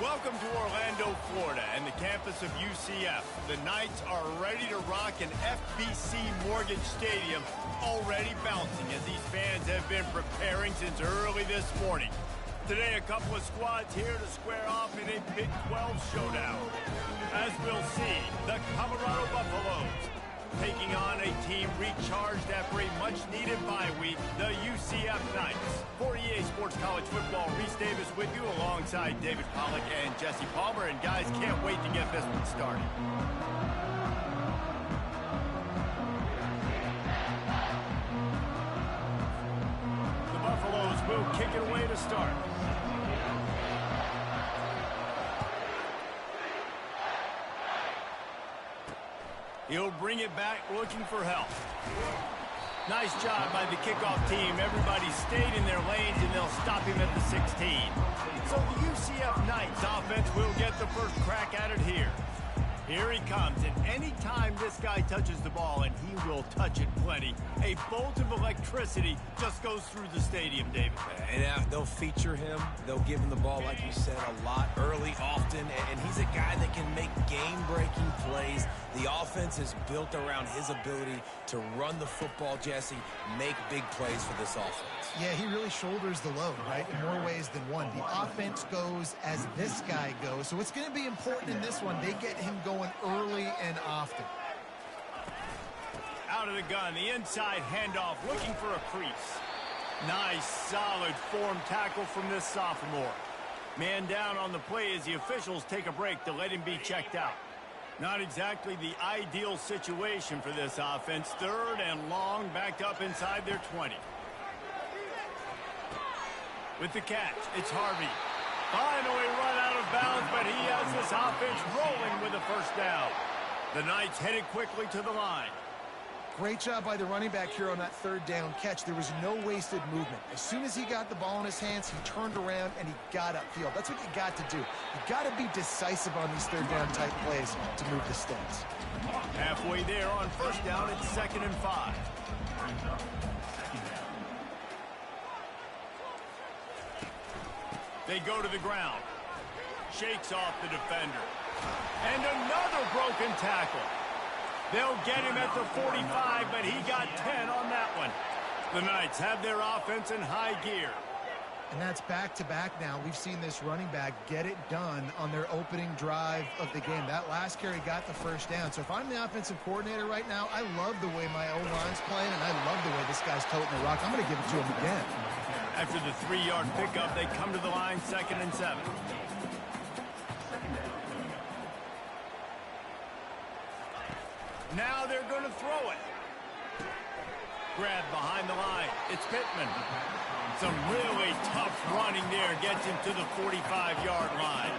Welcome to Orlando, Florida, and the campus of UCF. The Knights are ready to rock an FBC Mortgage Stadium, already bouncing as these fans have been preparing since early this morning. Today, a couple of squads here to square off in a Big 12 showdown. As we'll see, the Colorado Buffaloes taking on a team recharged after a much-needed bye week, the UCF Knights. For EA Sports College Football, Reese Davis with you alongside David Pollack and Jesse Palmer. And guys, can't wait to get this one started. The Buffaloes will kick it away to start. He'll bring it back looking for help. Nice job by the kickoff team. Everybody stayed in their lanes, and they'll stop him at the 16. So the UCF Knights offense will get the first crack at it here. Here he comes, and anytime this guy touches the ball, and he will touch it plenty, a bolt of electricity just goes through the stadium, David. And they'll feature him. They'll give him the ball, like you said, a lot, early, often, and he's a guy that can make game-breaking plays. The offense is built around his ability to run the football, Jesse, make big plays for this offense. Yeah, he really shoulders the load, right, in more ways than one. The offense goes as this guy goes, so it's going to be important in this one. They get him going early and often. Out of the gun, the inside handoff, looking for a crease. Nice, solid form tackle from this sophomore. Man down on the play as the officials take a break to let him be checked out. Not exactly the ideal situation for this offense. Third and long, backed up inside their 20. With the catch, it's Harvey. Finally run out of bounds, but he has this offense rolling with a first down. The Knights headed quickly to the line. Great job by the running back here on that third down catch. There was no wasted movement. As soon as he got the ball in his hands, he turned around and he got upfield. That's what you got to do. You got to be decisive on these third down type plays to move the sticks. Halfway there on first down, it's 2nd and 5. They go to the ground. Shakes off the defender. And another broken tackle. They'll get him at the 45, but he got 10 on that one. The Knights have their offense in high gear. And that's back-to-back now. We've seen this running back get it done on their opening drive of the game. That last carry got the first down. So if I'm the offensive coordinator right now, I love the way my O-line's playing, and I love the way this guy's toting the rock. I'm going to give it to him again. After the 3-yard pickup, they come to the line, 2nd and 7. Now they're going to throw it. Grab behind the line. It's Pittman. Some really tough running there gets him to the 45-yard line.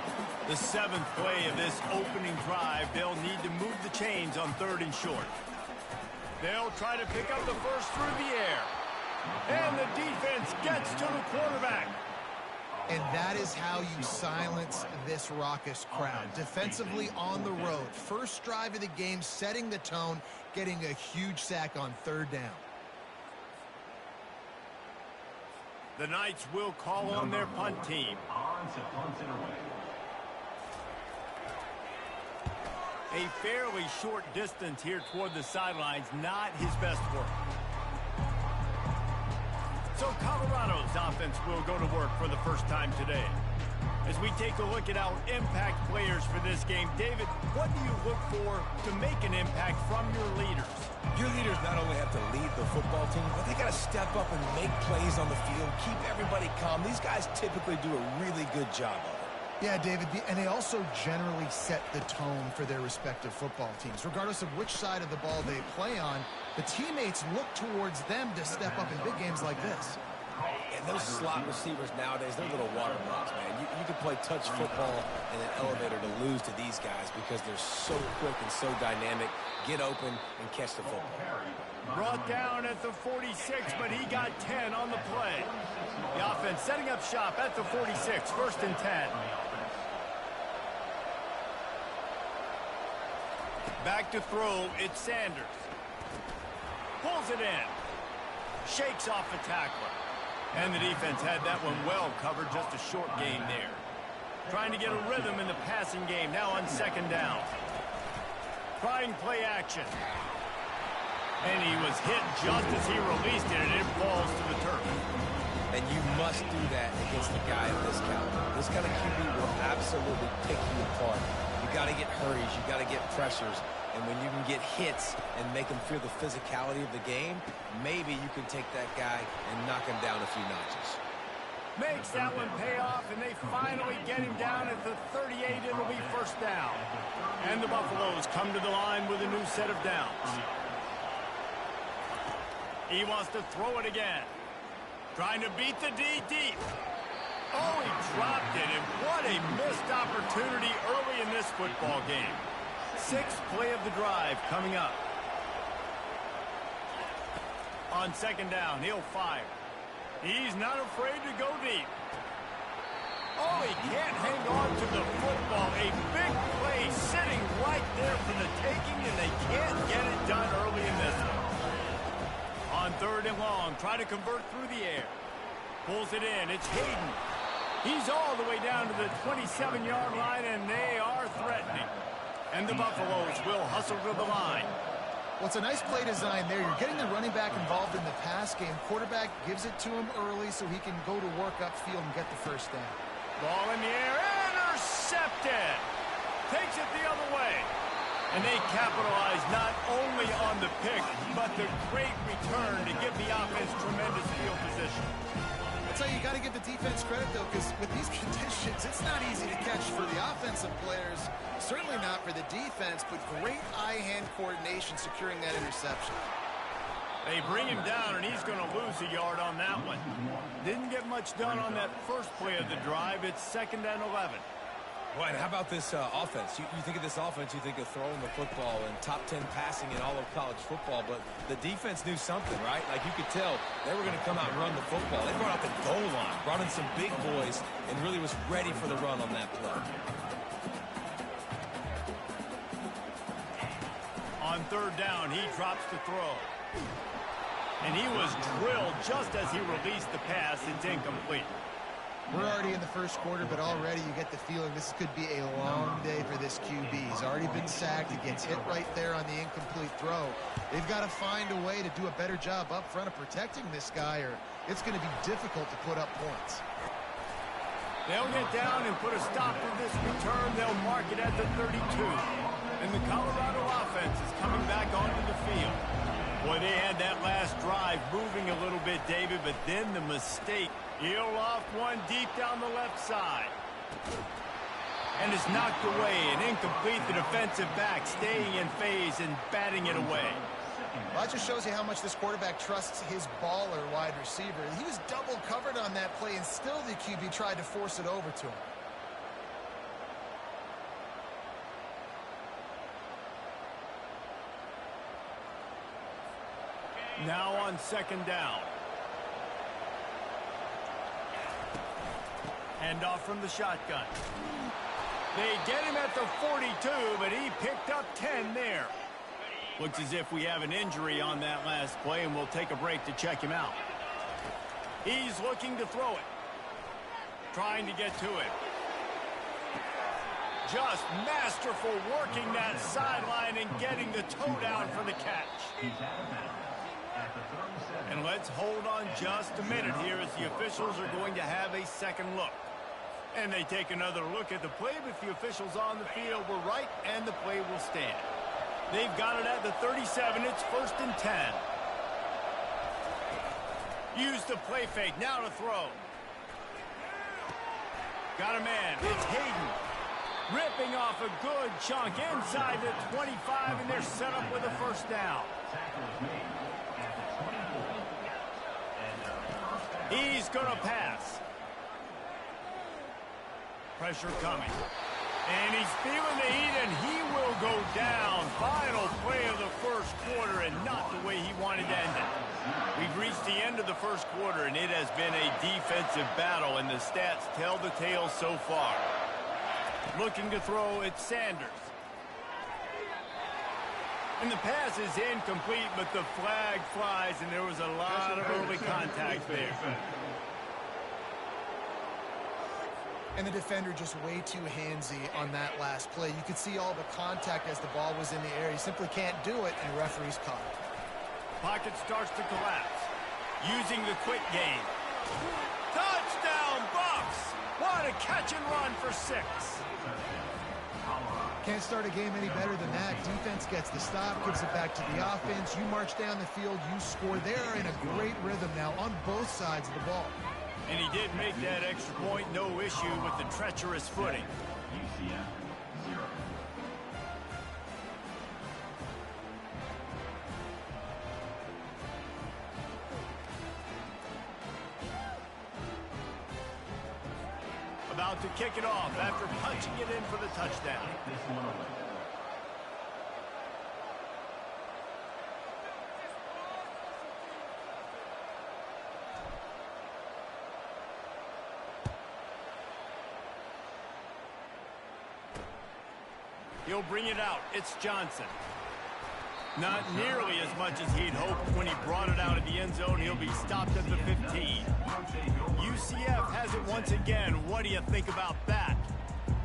The 7th play of this opening drive, they'll need to move the chains on 3rd and short. They'll try to pick up the first through the air. And the defense gets to the quarterback. And that is how you silence this raucous crowd. Defensively on the road. First drive of the game, setting the tone, getting a huge sack on 3rd down. The Knights will call on their punt team. A fairly short distance here toward the sidelines, not his best work. So Colorado's offense will go to work for the first time today. As we take a look at our impact players for this game, David, what do you look for to make an impact from your leaders? Your leaders not only have to lead the football team, but they got to step up and make plays on the field, keep everybody calm. These guys typically do a really good job of it. Yeah, David, and they also generally set the tone for their respective football teams. Regardless of which side of the ball they play on, the teammates look towards them to step up in big games like this. And those slot receivers nowadays, they're little water bugs, man. You can play touch football in an elevator to lose to these guys because they're so quick and so dynamic. Get open and catch the football. Brought down at the 46, but he got 10 on the play. The offense setting up shop at the 46, 1st and 10. Back to throw, it's Sanders. Pulls it in. Shakes off the tackler. And the defense had that one well covered, just a short gain there. Trying to get a rhythm in the passing game, now on second down. Trying play action. And he was hit just as he released it, and it falls to the turf. And you must do that against a guy of this caliber. This kind of QB will absolutely pick you apart. You got to get hurries, you got to get pressures, and when you can get hits and make him feel the physicality of the game, maybe you can take that guy and knock him down a few notches. Makes that one pay off, and they finally get him down at the 38. It'll be first down. And the Buffaloes come to the line with a new set of downs. He wants to throw it again. Trying to beat the D deep. Oh, he dropped it, and what a missed opportunity early in this football game. Sixth play of the drive coming up. On second down, he'll fire. He's not afraid to go deep. Oh, he can't hang on to the football. A big play sitting right there for the taking, and they can't get it done early in this one. On third and long, try to convert through the air. Pulls it in. It's Hayden. He's all the way down to the 27-yard line, and they are threatening. And the Buffaloes will hustle to the line. Well, it's a nice play design there. You're getting the running back involved in the pass game. Quarterback gives it to him early so he can go to work upfield and get the first down. Ball in the air. Intercepted. Takes it the other way. And they capitalize not only on the pick, but the great return to give the offense tremendous field position. That's how you got to give the defense credit, though, because with these conditions, it's not easy to catch for the offensive players. Certainly not for the defense, but great eye-hand coordination securing that interception. They bring him down, and he's going to lose a yard on that one. Didn't get much done on that first play of the drive. It's 2nd and 11. Well, and how about this offense? You think of this offense, you think of throwing the football and top 10 passing in all of college football, but the defense knew something, right? Like you could tell they were going to come out and run the football. They brought out the goal line, brought in some big boys, and really was ready for the run on that play. On third down, he drops to throw. And he was drilled just as he released the pass. It's incomplete. We're already in the first quarter, but already you get the feeling this could be a long day for this QB. He's already been sacked. He gets hit right there on the incomplete throw. They've got to find a way to do a better job up front of protecting this guy, or it's going to be difficult to put up points. They'll get down and put a stop to this return. They'll mark it at the 32. And the Colorado offense is coming back onto the field. Boy, they had that last drive moving a little bit, David, but then the mistake. He'll loft one deep down the left side. And it's knocked away and incomplete. The defensive back staying in phase and batting it away. Well, that just shows you how much this quarterback trusts his baller wide receiver. He was double covered on that play, and still the QB tried to force it over to him. Now on second down. Handoff from the shotgun. They get him at the 42, but he picked up 10 there. Looks as if we have an injury on that last play, and we'll take a break to check him out. He's looking to throw it. Trying to get to it. Just masterful working that sideline and getting the toe down for the catch. And let's hold on just a minute here as the officials are going to have a second look. And they take another look at the play, but the officials on the field were right, and the play will stand. They've got it at the 37. It's 1st and 10. Use the play fake. Now to throw. Got a man. It's Hayden. Ripping off a good chunk inside the 25, and they're set up with a first down. He's going to pass. Pressure coming. And he's feeling the heat, and he will go down. Final play of the first quarter, and not the way he wanted to end it. We've reached the end of the first quarter, and it has been a defensive battle, and the stats tell the tale so far. Looking to throw, it's Sanders. And the pass is incomplete, but the flag flies, and there was a lot of early contact there. And the defender just way too handsy on that last play. You could see all the contact as the ball was in the air. He simply can't do it, and referees caught it. Pocket starts to collapse. Using the quick game. Touchdown, Bucks! What a catch and run for 6. Can't start a game any better than that. Defense gets the stop, gives it back to the offense. You march down the field, you score. They're in a great rhythm now on both sides of the ball. And he did make that extra point, no issue with the treacherous footing. UCF 0. About to kick it off after punching it in for the touchdown. This one away. He'll bring it out. It's Johnson. Not nearly as much as he'd hoped when he brought it out of the end zone. He'll be stopped at the 15. UCF has it once again. What do you think about that?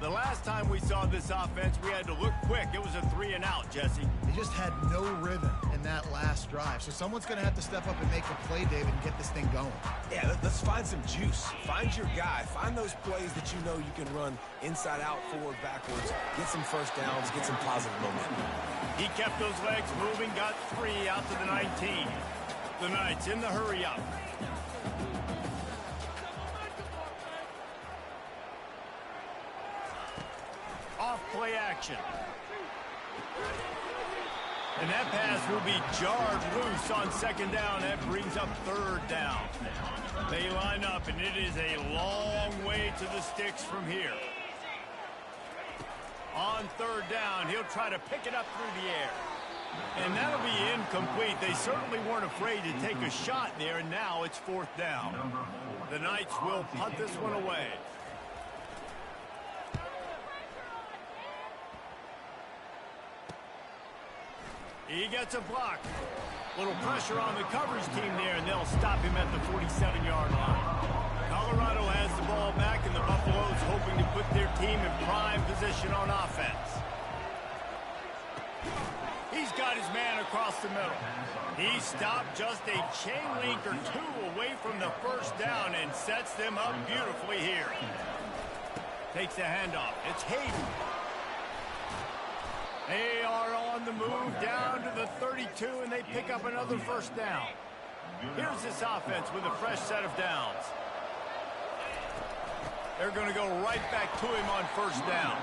The last time we saw this offense, we had to look quick. It was a 3 and out, Jesse. They just had no rhythm in that last drive. So someone's going to have to step up and make a play, David, and get this thing going. Yeah, let's find some juice. Find your guy. Find those plays that you know you can run inside out, forward, backwards. Get some first downs. Get some positive momentum. He kept those legs moving, got 3 out to the 19. The Knights in the hurry up. Off play action. And that pass will be jarred loose on second down. That brings up third down. They line up, and it is a long way to the sticks from here. On third down, he'll try to pick it up through the air. And that'll be incomplete. They certainly weren't afraid to take a shot there, and now it's fourth down. The Knights will punt this one away. He gets a block. Little pressure on the coverage team there, and they'll stop him at the 47-yard line. Colorado has the ball back, and the Buffaloes hoping to put their team in prime position on offense. He's got his man across the middle. He stopped just a chain link or 2 away from the first down and sets them up beautifully here. Takes the handoff. It's Hayden. They are on the move down to the 32, and they pick up another first down. Here's this offense with a fresh set of downs. They're going to go right back to him on first down.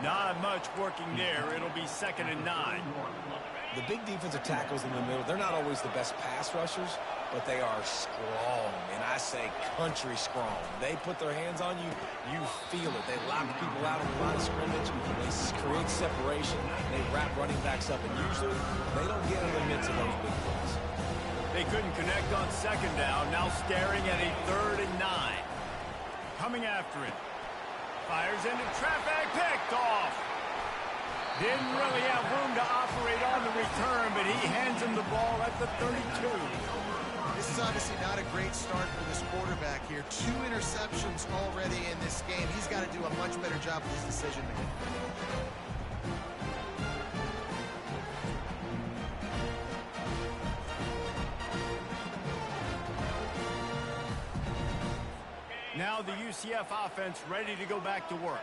Not much working there. It'll be 2nd and 9. The big defensive tackles in the middle, they're not always the best pass rushers, but they are strong, and I say country strong. They put their hands on you, you feel it. They lock people out in the line of scrimmage. They create separation. They wrap running backs up, and usually they don't get in the midst of those big plays. They couldn't connect on second down. Now staring at a 3rd and 9. Coming after it. Fires into traffic, picked off. Didn't really have room to operate on the return, but he hands him the ball at the 32. This is obviously not a great start for this quarterback here. 2 interceptions already in this game. He's got to do a much better job with his decision making. Now the UCF offense ready to go back to work.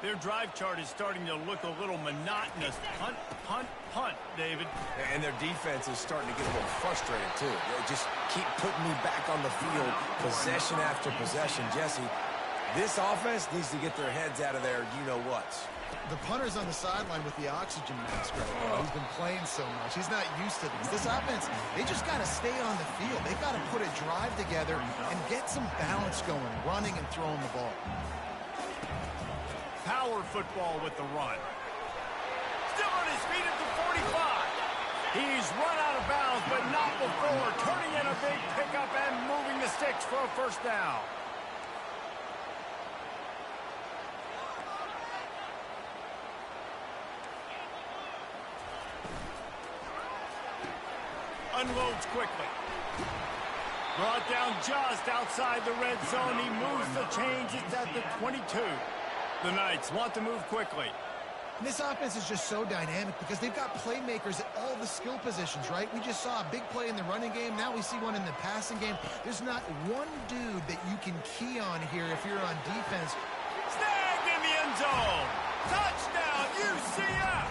Their drive chart is starting to look a little monotonous. Punt, punt, punt, David. And their defense is starting to get a little frustrated, too. They just keep putting me back on the field, possession after possession. Jesse, this offense needs to get their heads out of their you-know-whats. The punter's on the sideline with the oxygen mask right now. He's been playing so much. He's not used to this. This offense, they just got to stay on the field. They've got to put a drive together and get some balance going, running and throwing the ball. Power football with the run. Still on his feet at the 45. He's run out of bounds, but not before. Turning in a big pickup and moving the sticks for a first down. Unloads quickly. Brought down just outside the red zone. He moves the chains. It's at the 22. The Knights want to move quickly. And this offense is just so dynamic because they've got playmakers at all the skill positions, right? We just saw a big play in the running game. Now we see one in the passing game. There's not one dude that you can key on here if you're on defense. Snagged in the end zone. Touchdown, UCF.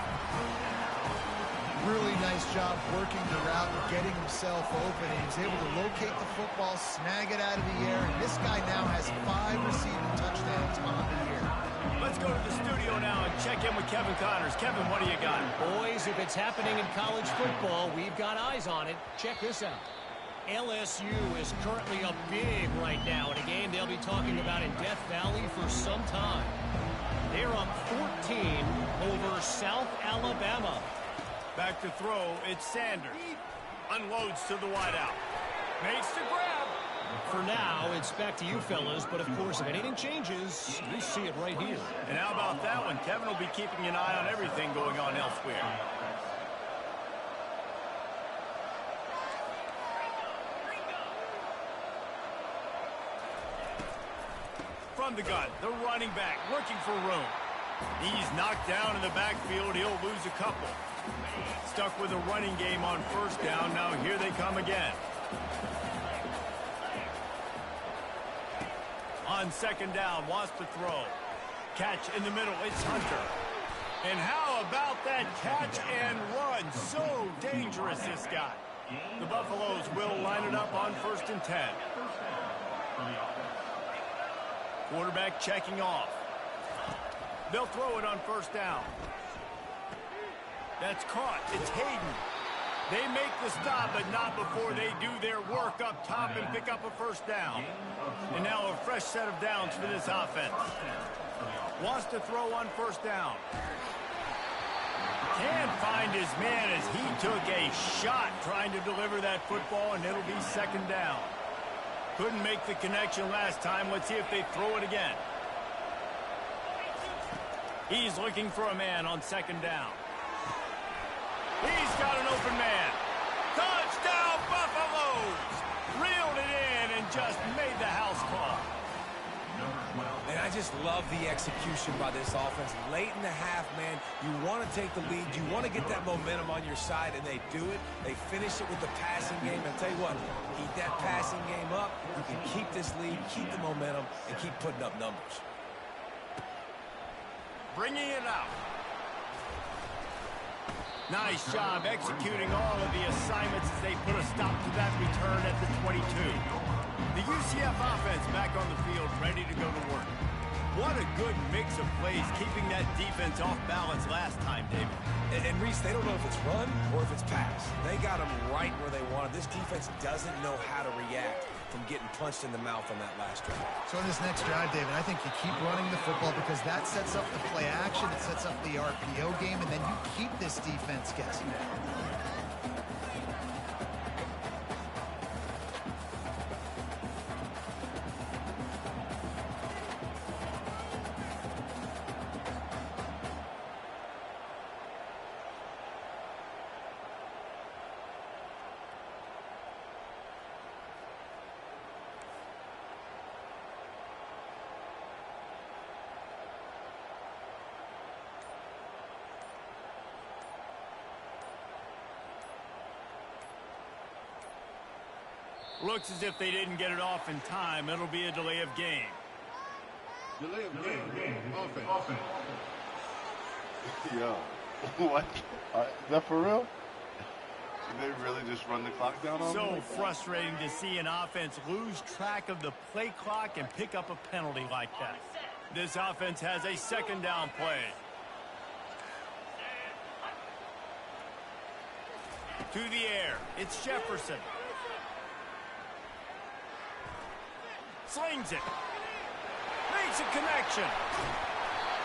Really nice job working the route and getting himself open. He was able to locate the football, snag it out of the air, and this guy now has 5 receiving touchdowns on the year. Let's go to the studio now and check in with Kevin Connors. Kevin, what do you got? Boys, if it's happening in college football, we've got eyes on it. Check this out. LSU is currently up big right now in a game they'll be talking about in Death Valley for some time. They're up 14 over South Alabama. Back to throw, it's Sanders. Unloads to the wideout. Makes the grab. For now, it's back to you fellas, but of course, if anything changes, you see it right here. And how about that one? Kevin will be keeping an eye on everything going on elsewhere. From the gun, the running back looking for room. He's knocked down in the backfield. He'll lose a couple. Stuck with a running game on first down. Now here they come again. On second down, wants to throw. Catch in the middle, it's Hunter. And how about that catch and run? So dangerous, this guy. The Buffaloes will line it up on 1st and 10. Quarterback checking off. They'll throw it on 1st down. That's caught. It's Hayden. They make the stop, but not before they do their work up top and pick up a 1st down. And now a fresh set of downs for this offense. Wants to throw on 1st down. Can't find his man as he took a shot trying to deliver that football, and it'll be 2nd down. Couldn't make the connection last time. Let's see if they throw it again. He's looking for a man on 2nd down. He's got an open man. Touchdown, Buffaloes! Reeled it in and just made the house call. And I just love the execution by this offense. Late in the half, man, you want to take the lead. You want to get that momentum on your side, and they do it. They finish it with the passing game. And tell you what, keep that passing game up. You can keep this lead, keep the momentum, and keep putting up numbers. Bringing it out. Nice job executing all of the assignments as they put a stop to that return at the 22. The UCF offense back on the field, ready to go to work. What a good mix of plays, keeping that defense off balance last time, David. And Reese, they don't know if it's run or if it's pass. They got them right where they wanted. This defense doesn't know how to react from getting punched in the mouth on that last drive. So in this next drive, David, I think you keep running the football because that sets up the play action, it sets up the RPO game, and then you keep this defense guessing. Looks as if they didn't get it off in time. It'll be a delay of game. Delay of game. Offense. Yo, what? Is that for real? Did they really just run the clock down on So me? frustrating to see an offense lose track of the play clock and pick up a penalty like that. This offense has a 2nd down play. To the air. It's Jefferson. Slings it. Makes a connection.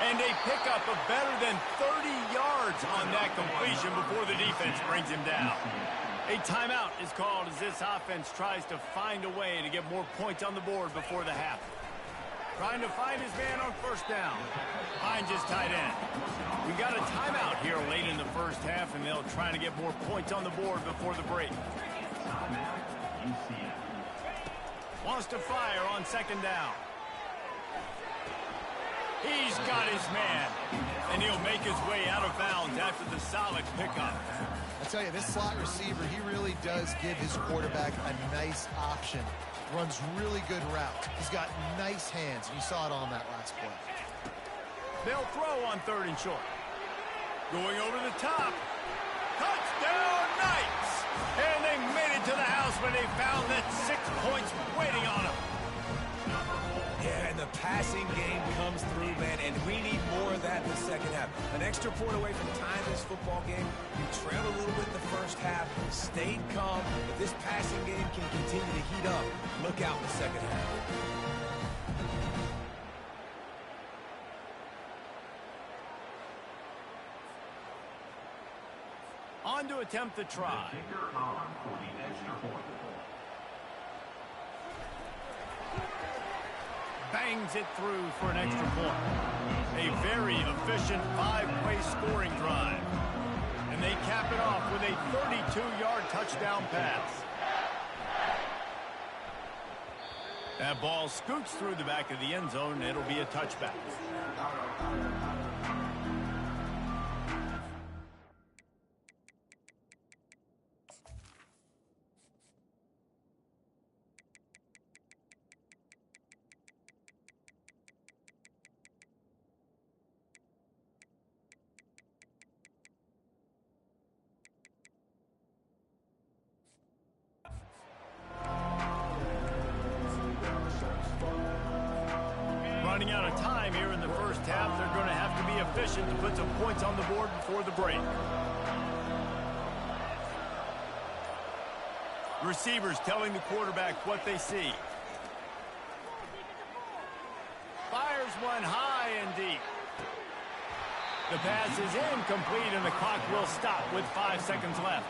And a pickup of better than 30 yards on that completion before the defense brings him down. A timeout is called as this offense tries to find a way to get more points on the board before the half. Trying to find his man on 1st down. Finds his tight end. We got a timeout here late in the 1st half, and they'll try to get more points on the board before the break. UCF. Wants to fire on second down. He's got his man, and he'll make his way out of bounds after the solid pickup. I tell you, this slot receiver, he really does give his quarterback a nice option. Runs really good routes. He's got nice hands, and you saw it on that last play. They'll throw on 3rd and short. Going over the top. Touchdown, Knights! And they made it to the house when they found that 6 points waiting on them. Yeah, and the passing game comes through, man, and we need more of that in the second half. An extra point away from tying this football game. You trailed a little bit in the first half, stayed calm. If this passing game can continue to heat up, look out in the second half. On to attempt the try. The kicker on for the extra point. Bangs it through for an extra point. A very efficient 5-play scoring drive. And they cap it off with a 32-yard touchdown pass. That ball scoots through the back of the end zone, and it'll be a touchback. Running out of time here in the first half. They're going to have to be efficient to put some points on the board before the break. Receivers telling the quarterback what they see. Fires one high and deep. The pass is incomplete, and the clock will stop with 5 seconds left.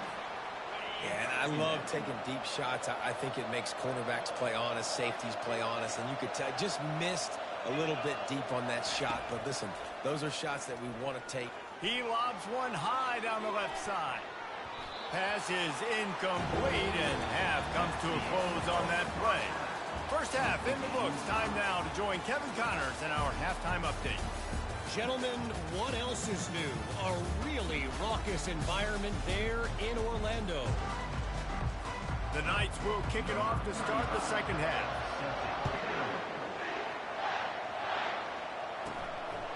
Yeah, and I love taking deep shots. I think it makes cornerbacks play honest, safeties play honest, and you could tell just missed a little bit deep on that shot. But listen, those are shots that we want to take. He lobs one high down the left side. Pass is incomplete, and half comes to a close on that play. First half in the books. Time now to join Kevin Connors in our halftime update. Gentlemen, what else is new? A really raucous environment there in Orlando. The Knights will kick it off to start the second half.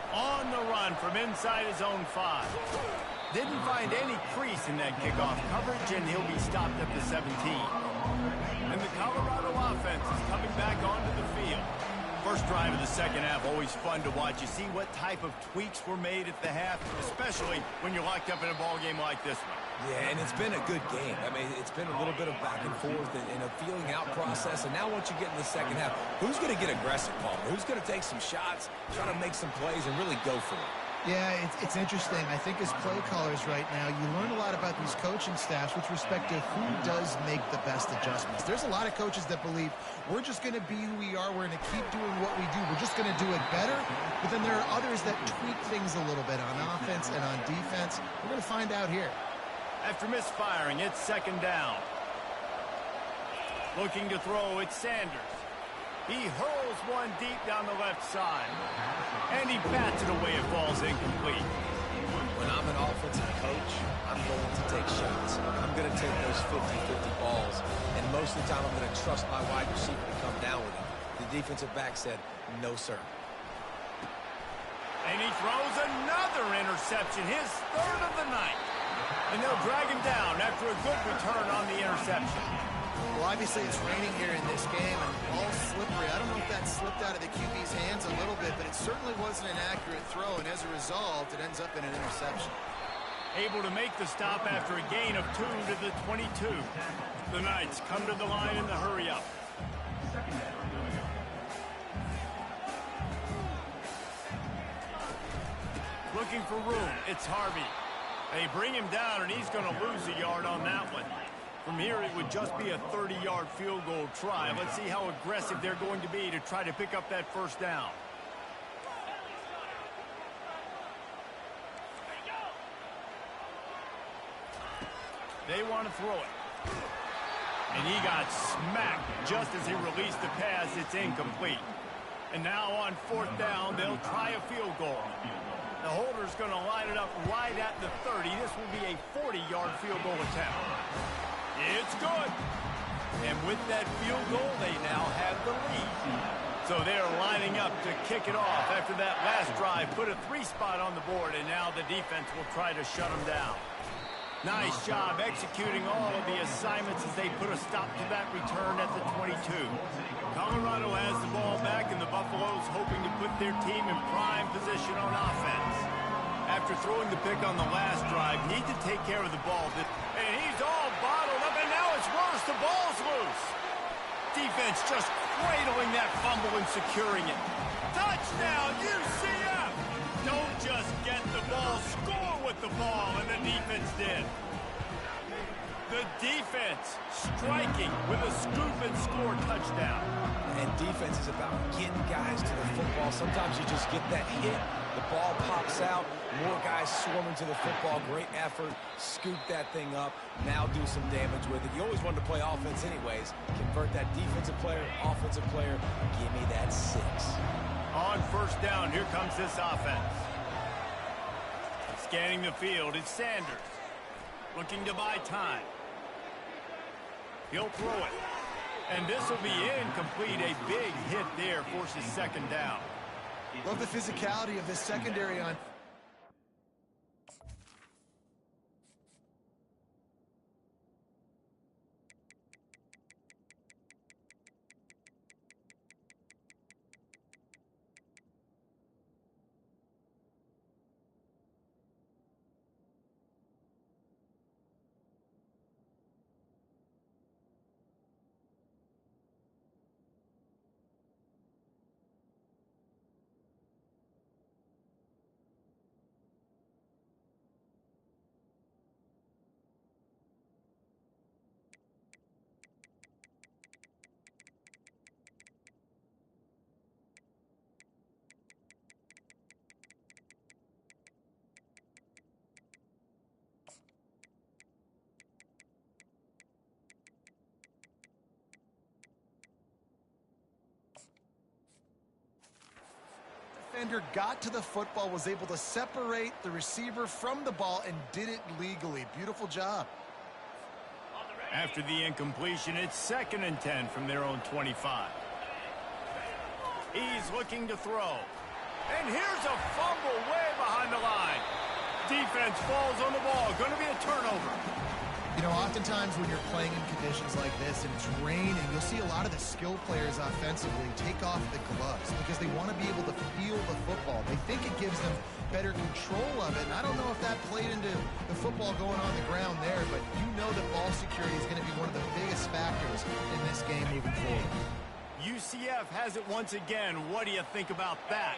On the run from inside his own 5. Didn't find any crease in that kickoff coverage, and he'll be stopped at the 17. And the Colorado offense is coming back onto the field. First drive of the second half, always fun to watch. You see what type of tweaks were made at the half, especially when you're locked up in a ball game like this one. Yeah, and it's been a good game. I mean, it's been a little bit of back and forth and a feeling out process. And now once you get in the second half, who's going to get aggressive, Palmer? Who's going to take some shots, try to make some plays, and really go for it? Yeah, it's interesting. I think as play callers right now, you learn a lot about these coaching staffs with respect to who does make the best adjustments. There's a lot of coaches that believe we're just going to be who we are. We're going to keep doing what we do. We're just going to do it better. But then there are others that tweak things a little bit on offense and on defense. We're going to find out here. After misfiring, it's second down. Looking to throw, it's Sanders. He hurls one deep down the left side. And he bats it away. It falls incomplete. When I'm an offensive coach, I'm going to take shots. I'm going to take those 50-50 balls. And most of the time, I'm going to trust my wide receiver to come down with it. The defensive back said, no, sir. And he throws another interception, his 3rd of the night. And they'll drag him down after a good return on the interception. Well, obviously it's raining here in this game, and ball's slippery. I don't know if that slipped out of the QB's hands a little bit, but it certainly wasn't an accurate throw, and as a result, it ends up in an interception. Able to make the stop after a gain of 2 to the 22. The Knights come to the line in the hurry-up. Looking for room, it's Harvey. They bring him down, and he's going to lose a yard on that one. From here, it would just be a 30-yard field goal try. Let's see how aggressive they're going to be to try to pick up that first down. They want to throw it. And he got smacked just as he released the pass. It's incomplete. And now on 4th down, they'll try a field goal. The holder's going to line it up right at the 30. This will be a 40-yard field goal attempt. It's good. And with that field goal, they now have the lead. So they're lining up to kick it off after that last drive. Put a 3-spot on the board, and now the defense will try to shut them down. Nice job executing all of the assignments as they put a stop to that return at the 22. Colorado has the ball back, and the Buffaloes hoping to put their team in prime position on offense. After throwing the pick on the last drive, need to take care of the ball. And he's all bottled up, and now it's worse. The ball's loose. Defense just cradling that fumble and securing it. Touchdown, UCF! Don't just get the ball, score with the ball, and the defense did. The defense striking with a scoop and score touchdown. And defense is about getting guys to the football. Sometimes you just get that hit, the ball pops out, more guys swarming to the football. Great effort, scoop that thing up, now do some damage with it. You always wanted to play offense anyways. Convert that defensive player, offensive player, give me that 6. On 1st down, here comes this offense. Scanning the field, it's Sanders. Looking to buy time. He'll throw it. And this will be incomplete. A big hit there forces 2nd down. Love the physicality of this secondary on. Defender got to the football, was able to separate the receiver from the ball, and did it legally. Beautiful job. After the incompletion, it's 2nd and 10 from their own 25. He's looking to throw. And here's a fumble way behind the line. Defense falls on the ball. Going to be a turnover. You know, oftentimes when you're playing in conditions like this and it's raining, you'll see a lot of the skill players offensively take off the gloves because they want to be able to feel the football. They think it gives them better control of it. And I don't know if that played into the football going on the ground there, but you know that ball security is going to be one of the biggest factors in this game moving forward. UCF has it once again. What do you think about that?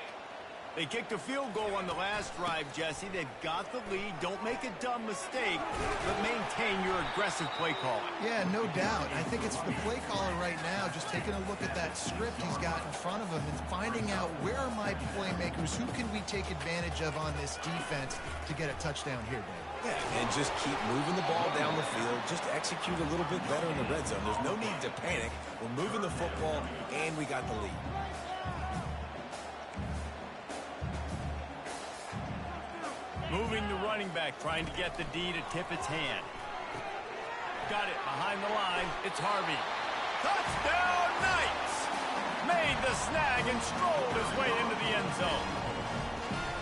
They kicked a field goal on the last drive, Jesse. They've got the lead. Don't make a dumb mistake, but maintain your aggressive play calling. Yeah, no doubt. I think it's the play caller right now just taking a look at that script he's got in front of him and finding out where are my playmakers, who can we take advantage of on this defense to get a touchdown here, Dave. Yeah, and just keep moving the ball down the field. Just execute a little bit better in the red zone. There's no need to panic. We're moving the football, and we got the lead. Moving the running back, trying to get the D to tip its hand. Got it behind the line. It's Harvey. Touchdown, Knights! Made the snag and strolled his way into the end zone.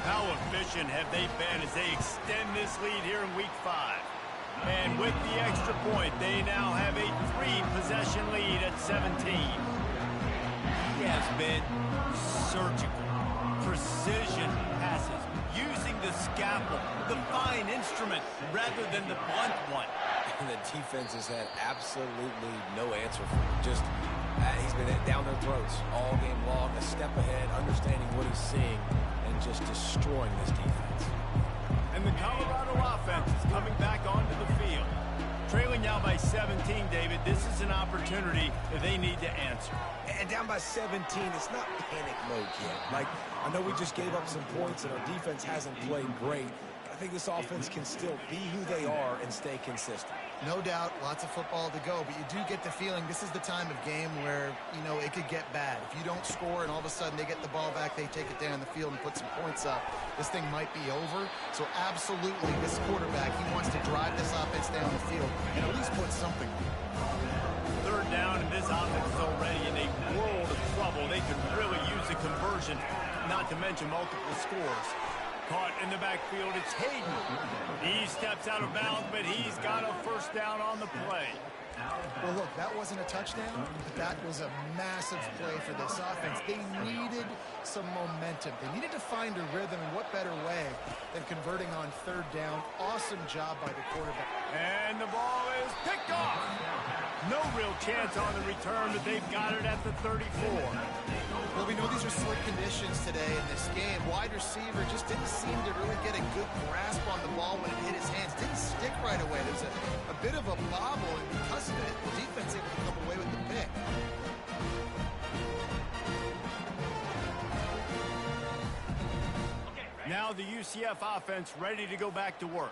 How efficient have they been as they extend this lead here in Week 5? And with the extra point, they now have a 3-possession lead at 17. He has been surgical, precision passes, using the scalpel, the fine instrument, rather than the blunt one. And the defense has had absolutely no answer for him. Just, he's been down their throats all game long, a step ahead, understanding what he's seeing, and just destroying this defense. And the Colorado offense is coming back onto the field. Trailing now by 17, David, this is an opportunity that they need to answer. And down by 17, it's not panic mode yet. Like, I know we just gave up some points and our defense hasn't played great. I think this offense can still be who they are and stay consistent. No doubt, lots of football to go, but you do get the feeling this is the time of game where, you know, it could get bad. If you don't score and all of a sudden they get the ball back, they take it down the field and put some points up, this thing might be over. So absolutely, this quarterback, he wants to drive this offense down the field and at least put something. Third down, and this offense is already in a world of trouble. They could really use a conversion, not to mention multiple scores. Caught in the backfield, it's Hayden. He steps out of bounds, but he's got a first down on the play. Well, look, that wasn't a touchdown, but that was a massive play for this offense. They needed some momentum. They needed to find a rhythm, and what better way than converting on third down. Awesome job by the quarterback. And the ball is picked off. No real chance on the return, but they've got it at the 34. Well, we know these are slick conditions today in this game. Wide receiver just didn't seem to really get a good grasp on the ball when it hit his hands. Didn't stick right away. There's a bit of a bobble, and because of it, the defense able to come away with the pick. Now the UCF offense ready to go back to work.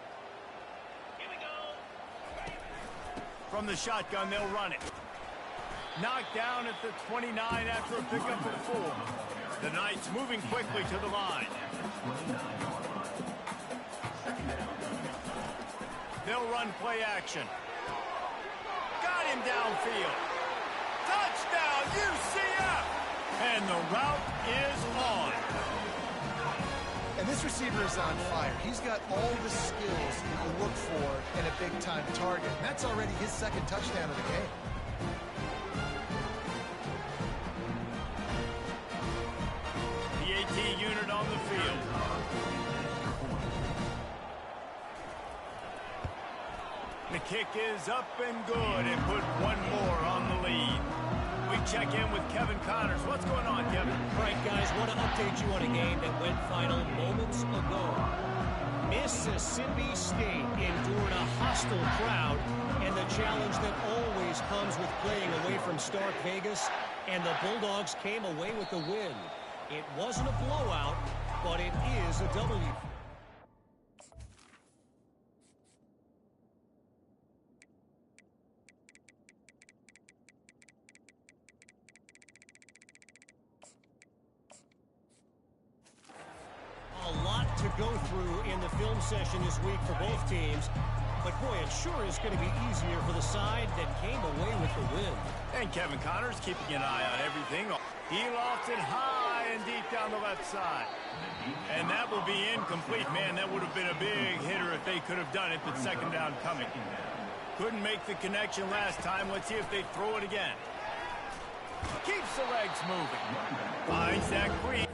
From the shotgun, they'll run it. Knocked down at the 29 after a pickup of 4. The Knights moving quickly to the line. They'll run play action. Got him downfield. Touchdown, UCF! And the route is on. And this receiver is on fire. He's got all the skills you look for in a big-time target. And that's already his second touchdown of the game. The AT unit on the field. The kick is up and good, and put one more on the lead. We check in with Kevin Connors. What's going on, Kevin? All right, guys, want to update you on a game that went final moments ago. Mississippi State endured a hostile crowd and the challenge that always comes with playing away from Stark Vegas, and the Bulldogs came away with the win. It wasn't a blowout, but it is a W. A lot to go through in the film session this week for both teams. But, boy, it sure is going to be easier for the side that came away with the win. And Kevin Connors keeping an eye on everything. He lofts it high and deep down the left side. And that will be incomplete. Man, that would have been a big hitter if they could have done it, but second down coming. Couldn't make the connection last time. Let's see if they throw it again. Keeps the legs moving. Finds that creep.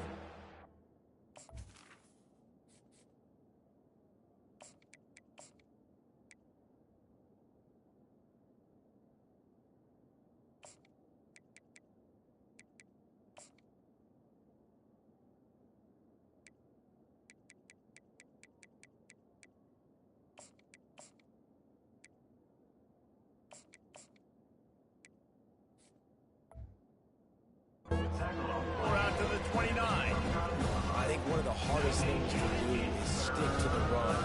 We're out to the 29. I think one of the hardest things to do is stick to the run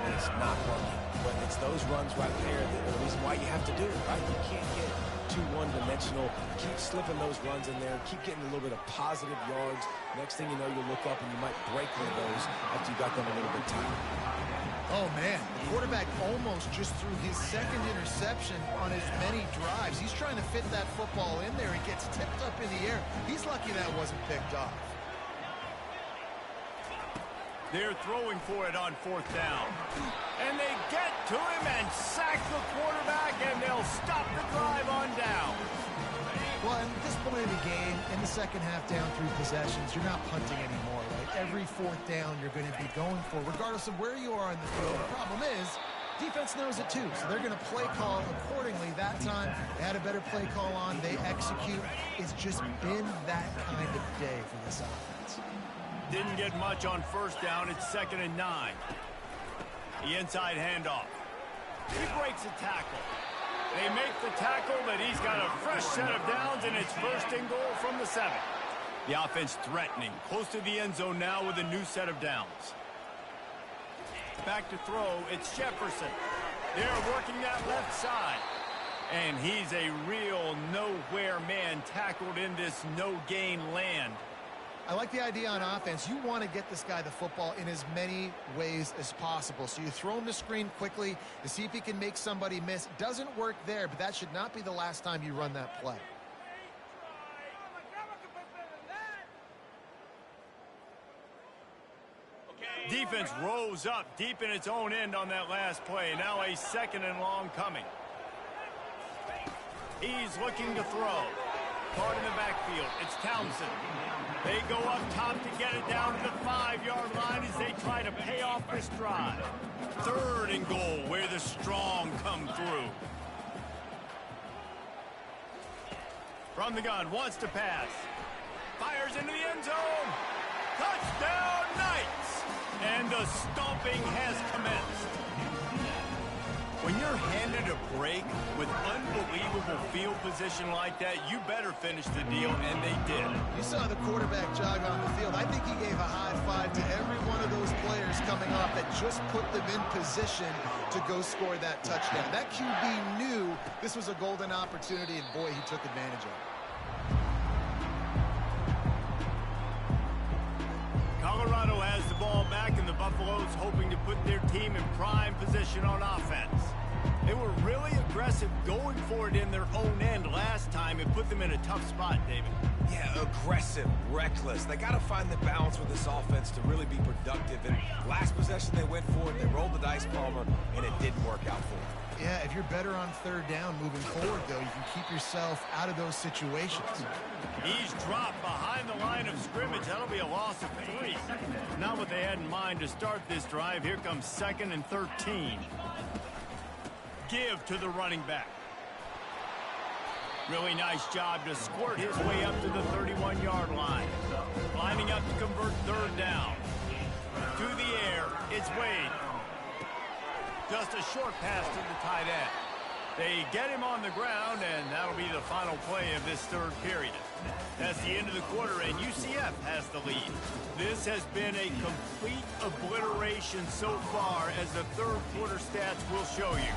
when it's not working. But it's those runs right there that are the reason why you have to do it, right? You can't get too one-dimensional. Keep slipping those runs in there. Keep getting a little bit of positive yards. Next thing you know, you'll look up and you might break one of those after you got them a little bit tight. Oh, man, the quarterback almost just threw his second interception on as many drives. He's trying to fit that football in there. It gets tipped up in the air. He's lucky that wasn't picked off. They're throwing for it on fourth down. And they get to him and sack the quarterback, and they'll stop the drive on down. Well, at this point of the game, in the second half down 3 possessions, you're not punting anymore, right? Every fourth down you're going to be going for, regardless of where you are in the field. The problem is, defense knows it too, so they're going to play call accordingly. That time, they had a better play call on. They execute. It's just been that kind of day for this offense. Didn't get much on first down. It's 2nd and 9. The inside handoff. He breaks a tackle. They make the tackle, but he's got a fresh set of downs, and it's 1st and goal from the 7. The offense threatening. Close to the end zone now with a new set of downs. Back to throw, it's Jefferson. They're working that left side. And he's a real nowhere man tackled in this no-gain land. I like the idea on offense. You want to get this guy the football in as many ways as possible. So you throw him the screen quickly to see if he can make somebody miss. Doesn't work there, but that should not be the last time you run that play. Defense rose up deep in its own end on that last play. Now a 2nd and long coming. He's looking to throw. Caught in the backfield. It's Townsend. They go up top to get it down to the 5-yard line as they try to pay off this drive. 3rd and goal where the strong come through. From the gun, wants to pass. Fires into the end zone. Touchdown, Knights! And the stomping has commenced. When you're handed a break with unbelievable field position like that, you better finish the deal, and they did. You saw the quarterback jog on the field. I think he gave a high five to every one of those players coming off that just put them in position to go score that touchdown. That QB knew this was a golden opportunity, and boy, he took advantage of it. Colorado has the ball back, and the Buffaloes hoping to put their team in prime position on offense. They were really aggressive going for it in their own end last time and put them in a tough spot, David. Yeah, aggressive, reckless. They got to find the balance with this offense to really be productive. And last possession they went for it, they rolled the dice, Palmer, and it didn't work out for them. Yeah, if you're better on 3rd down moving forward, though, you can keep yourself out of those situations. He's dropped behind the line of scrimmage. That'll be a loss of 3. Not what they had in mind to start this drive. Here comes 2nd and 13. Give to the running back. Really nice job to squirt his way up to the 31-yard line. Lining up to convert 3rd down. To the air, it's Wade. Just a short pass to the tight end. They get him on the ground, and that'll be the final play of this 3rd period. That's the end of the quarter, and UCF has the lead. This has been a complete obliteration so far, as the 3rd quarter stats will show you.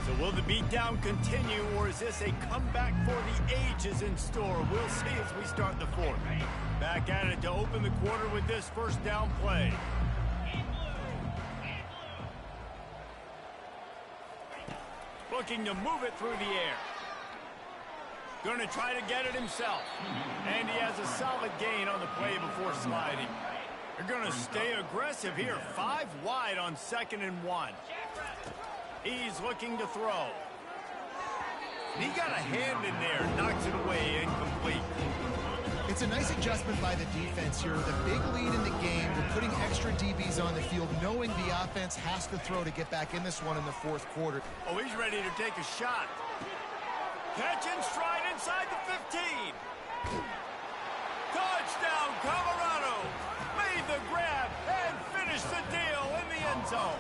So will the beatdown continue, or is this a comeback for the ages in store? We'll see as we start the 4th. Back at it to open the quarter with this 1st down play. Looking to move it through the air. Going to try to get it himself. And he has a solid gain on the play before sliding. They're going to stay aggressive here. 5 wide on 2nd and 1. He's looking to throw. He got a hand in there. Knocks it away, incomplete. It's a nice adjustment by the defense here. The big lead in the game. We're putting extra DBs on the field, knowing the offense has to throw to get back in this one in the 4th quarter. Oh, he's ready to take a shot. Catch and stride inside the 15. Touchdown, Colorado. Made the grab and finished the deal in the end zone.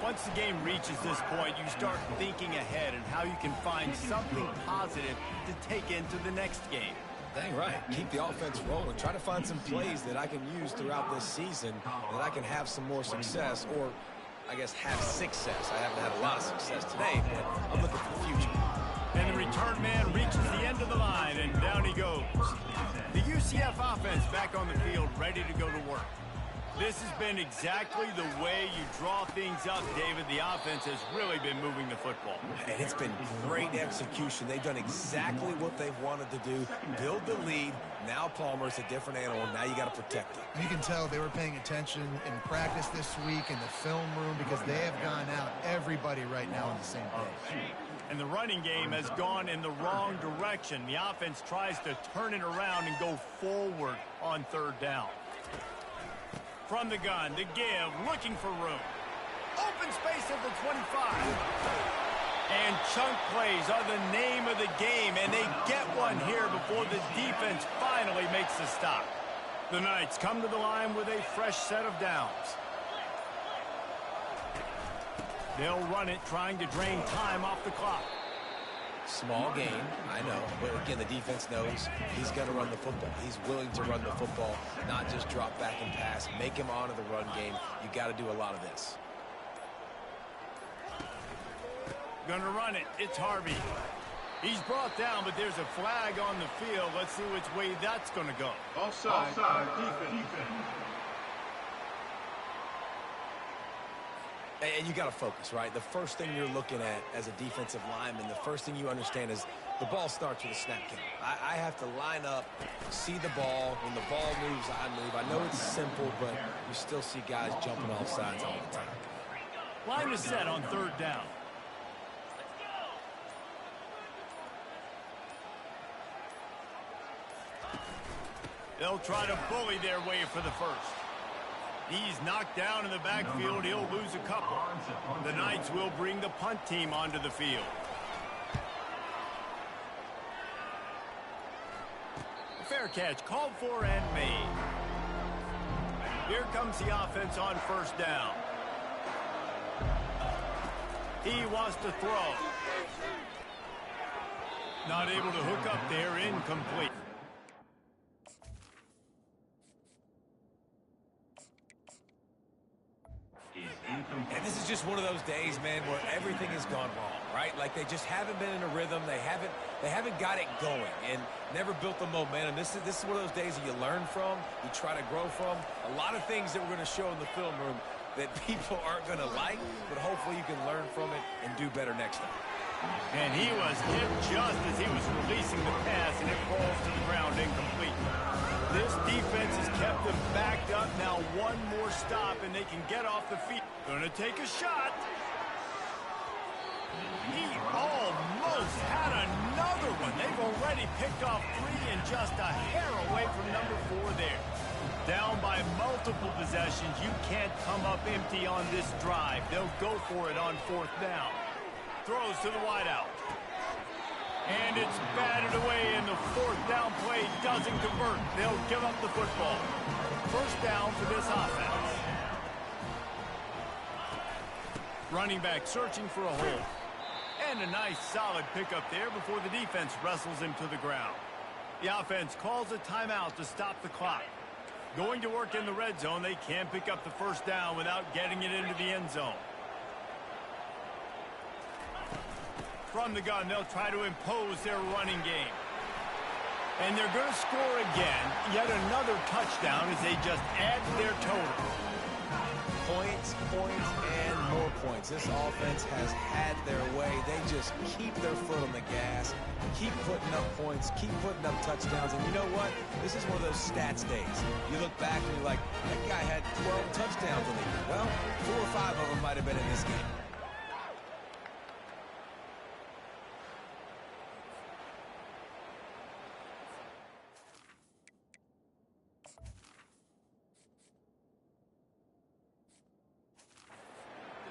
Once the game reaches this point, you start thinking ahead and how you can find something positive to take into the next game. Dang right. Keep the offense rolling. Try to find some plays that I can use throughout this season that I can have some more success, or I guess have success. I haven't had a lot of success today, but I'm looking for the future. And the return man reaches the end of the line, and down he goes. The UCF offense back on the field, ready to go to work. This has been exactly the way you draw things up, David. The offense has really been moving the football. And it's been great execution. They've done exactly what they've wanted to do. Build the lead. Now Palmer's a different animal. Now you got to protect it. You can tell they were paying attention in practice this week in the film room, because they have gone out, everybody right now on the same page. And the running game has gone in the wrong direction. The offense tries to turn it around and go forward on 3rd down. From the gun, the give, looking for room. Open space at the 25. And chunk plays are the name of the game, and they get one here before the defense finally makes the stop. The Knights come to the line with a fresh set of downs. They'll run it, trying to drain time off the clock. Small gain, I know. But again, the defense knows he's going to run the football. He's willing to run the football, not just drop back and pass. Make him honor the run game. You got to do a lot of this. Gonna run it. It's Harvey. He's brought down, but there's a flag on the field. Let's see which way that's going to go. Offside. Defense. And you got to focus, right? The first thing you're looking at as a defensive lineman, the first thing you understand is the ball starts with a snap count. I have to line up, see the ball. When the ball moves, I move. I know it's simple, but you still see guys jumping off sides all the time. Line is set on third down. They'll try to bully their way for the first. He's knocked down in the backfield. He'll lose a couple. The Knights will bring the punt team onto the field. Fair catch called for and made. Here comes the offense on first down. He wants to throw. Not able to hook up there, incomplete. And this is just one of those days, man, where everything has gone wrong, right? Like they just haven't been in a rhythm. They haven't got it going and never built the momentum. This is one of those days that you learn from, you try to grow from. A lot of things that we're going to show in the film room that people aren't going to like, but hopefully you can learn from it and do better next time. And he was hit just as he was releasing the pass, and it falls to the ground incomplete. This defense has kept them backed up. Now one more stop, and they can get off the feet. Gonna take a shot. He almost had another one. They've already picked off 3 and just a hair away from number 4 there. Down by multiple possessions. You can't come up empty on this drive. They'll go for it on fourth down. Throws to the wideout. And it's batted away, and the fourth down play doesn't convert. They'll give up the football. First down for this offense. Running back searching for a hole. And a nice solid pickup there before the defense wrestles him to the ground. The offense calls a timeout to stop the clock. Going to work in the red zone, they can't pick up the first down without getting it into the end zone. From the gun, they'll try to impose their running game. And they're going to score again. Yet another touchdown as they just add to their total. Points, and more points. This offense has had their way. They just keep their foot on the gas, keep putting up points, keep putting up touchdowns. And you know what? This is one of those stats days. You look back and you're like, that guy had 12 touchdowns in the year. Well, 4 or 5 of them might have been in this game.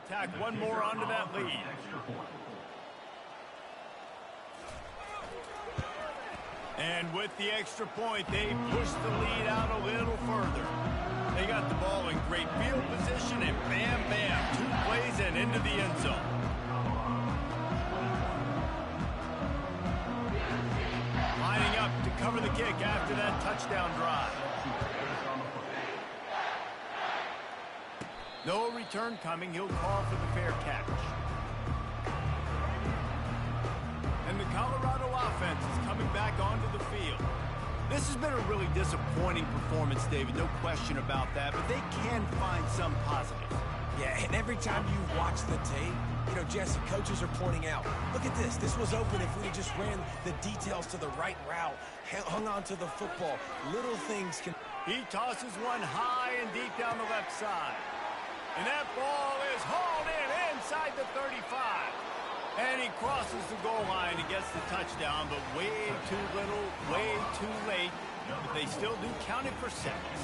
Tack one more onto that lead. And with the extra point, they push the lead out a little further. They got the ball in great field position, and bam, bam, 2 plays and into the end zone. Lining up to cover the kick after that touchdown drive. No return coming. He'll call for the fair catch. And the Colorado offense is coming back onto the field. This has been a really disappointing performance, David. No question about that. But they can find some positives. Yeah, and every time you watch the tape, you know, Jesse, coaches are pointing out, look at this. This was open if we just ran the details to the right route, hung on to the football. Little things can... He tosses one high and deep down the left side. And that ball is hauled in inside the 35. And he crosses the goal line and gets the touchdown, but way too little, way too late. But they still do count it for seconds.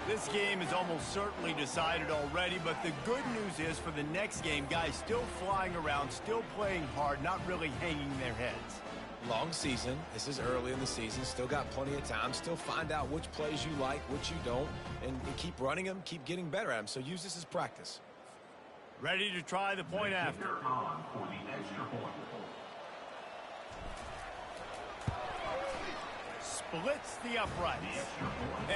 This game is almost certainly decided already, but the good news is for the next game, guys still flying around, still playing hard, not really hanging their heads. Long season. This is early in the season. Still got plenty of time. Still find out which plays you like, which you don't, and keep running them, keep getting better at them. So use this as practice. Ready to try the point after. splits the uprights.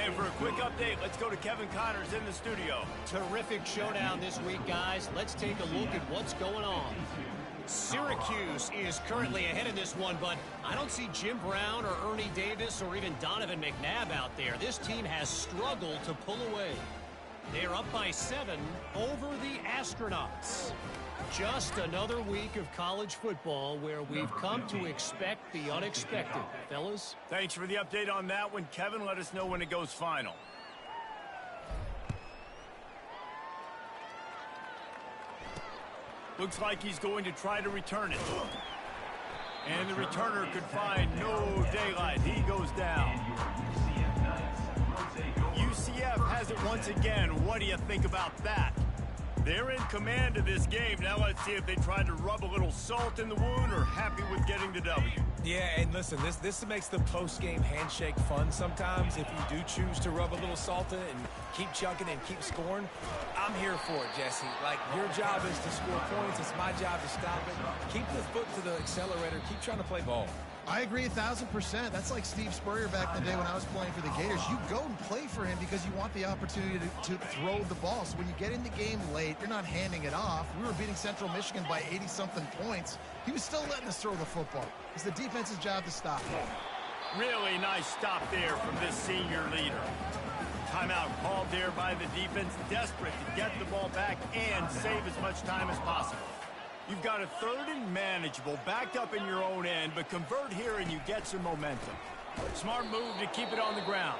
And for a quick update, let's go to Kevin Connors in the studio. Terrific showdown this week, guys. Let's take a look at what's going on. Syracuse is currently ahead in this one, but I don't see Jim Brown or Ernie Davis or even Donovan McNabb out there. This team has struggled to pull away. They're up by 7 over the Astronauts. Just another week of college football where we've come to expect the unexpected. Fellas? Thanks for the update on that one, Kevin. Let us know when it goes final. Looks like he's going to try to return it. And the returner could find no daylight. He goes down. UCF has it once again. What do you think about that? They're in command of this game. Now let's see if they try to rub a little salt in the wound or happy with getting the W. Yeah, and listen, this makes the post-game handshake fun sometimes. If you do choose to rub a little salt in it and keep chucking and keep scoring, I'm here for it, Jesse. Like, your job is to score points. It's my job to stop it. Keep the foot to the accelerator. Keep trying to play ball. I agree 1,000%. That's like Steve Spurrier back in the day when I was playing for the Gators. You go and play for him because you want the opportunity to throw the ball. So when you get in the game late, you're not handing it off. We were beating Central Michigan by 80-something points. He was still letting us throw the football. It's the defense's job to stop him. Really nice stop there from this senior leader. Timeout called there by the defense, desperate to get the ball back and save as much time as possible. You've got a 3rd and manageable, backed up in your own end, but convert here and you get some momentum. Smart move to keep it on the ground.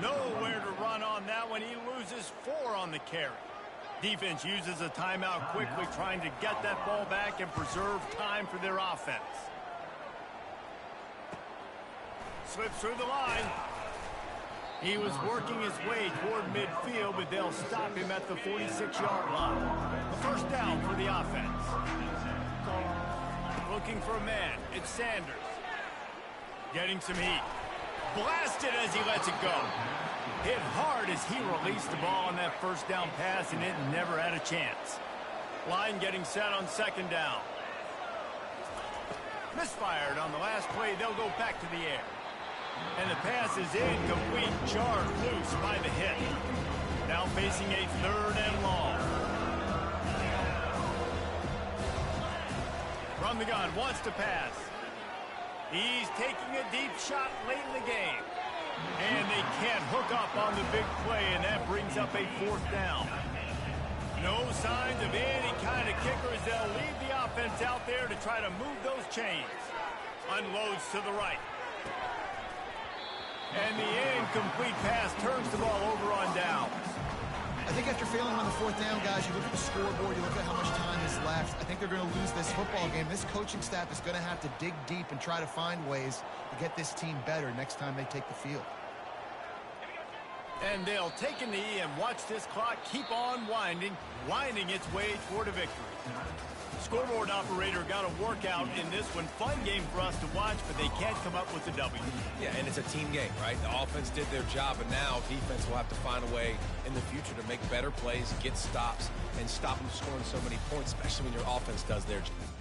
Nowhere to run on that one. He loses 4 on the carry. Defense uses a timeout quickly, trying to get that ball back and preserve time for their offense. Slips through the line. He was working his way toward midfield, but they'll stop him at the 46-yard line. The first down for the offense. Looking for a man. It's Sanders. Getting some heat. Blasted as he lets it go. Hit hard as he released the ball on that first down pass, and it never had a chance. Line getting set on 2nd down. Misfired on the last play. They'll go back to the air. And the pass is incomplete, jarred loose by the hit. Now facing a 3rd and long. From the gun, wants to pass. He's taking a deep shot late in the game. And they can't hook up on the big play, and that brings up a 4th down. No signs of any kind of kickers. They'll leave the offense out there to try to move those chains. Unloads to the right. And the incomplete pass turns the ball over on downs. I think after failing on the 4th down, guys, you look at the scoreboard, you look at how much time is left. I think they're going to lose this football game. This coaching staff is going to have to dig deep and try to find ways to get this team better next time they take the field. And they'll take a knee and watch this clock keep on winding its way toward a victory. Scoreboard operator got a workout in this one. Fun game for us to watch, but they can't come up with a W. Yeah, and it's a team game, right? The offense did their job, and now defense will have to find a way in the future to make better plays, get stops, and stop them scoring so many points, especially when your offense does their job.